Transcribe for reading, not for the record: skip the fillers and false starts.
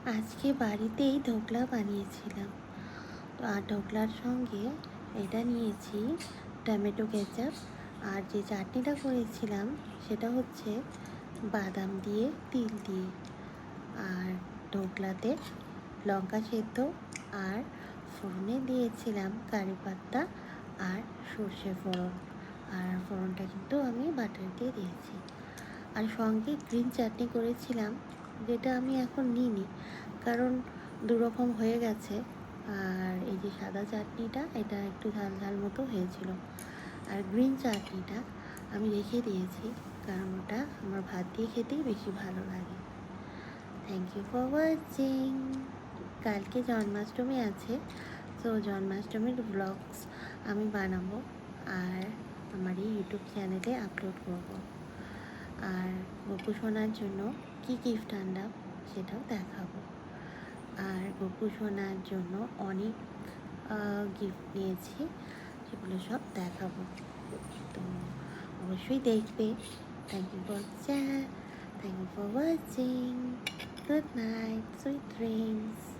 আজকে বাড়িতেই ধোকলা বানিয়েছিলাম। তো আর ধোকলার সঙ্গে এটা নিয়েছি টমেটো কেচাপ, আর যে চাটনিটা করেছিলাম সেটা হচ্ছে বাদাম দিয়ে, তিল দিয়ে। আর ধোকলাতে লঙ্কা সেদ্ধ আর ফোড়নে দিয়েছিলাম কারি পাত্তা আর সর্ষে ফোড়ন। আর ফোড়নটা কিন্তু আমি বাটার দিয়ে দিয়েছি। আর সঙ্গে গ্রিন চাটনি করেছিলাম, যেটা আমি এখন নিইনি কারণ দুরকম হয়ে গেছে। আর এই যে সাদা চাটনিটা, এটা একটু ঝাল ঝাল মতো হয়েছিল। আর গ্রিন চাটনিটা আমি রেখে দিয়েছি কারণ ওটা আমার ভাত দিয়ে খেতেই বেশি ভালো লাগে। Thank you for watching. কালকে জন্মাষ্টমী আছে, তো জন্মাষ্টমীর ব্লগস আমি বানাবো আর আমার এই ইউটিউব চ্যানেলে আপলোড করব। আর গপু সোনার জন্য কী গিফট আনলাম সেটাও দেখাবো। আর গপু সোনার জন্য অনেক গিফট নিয়েছি, সেগুলো সব দেখাবো। তো অবশ্যই দেখবে। Thank you for watching. Good night, sweet dreams.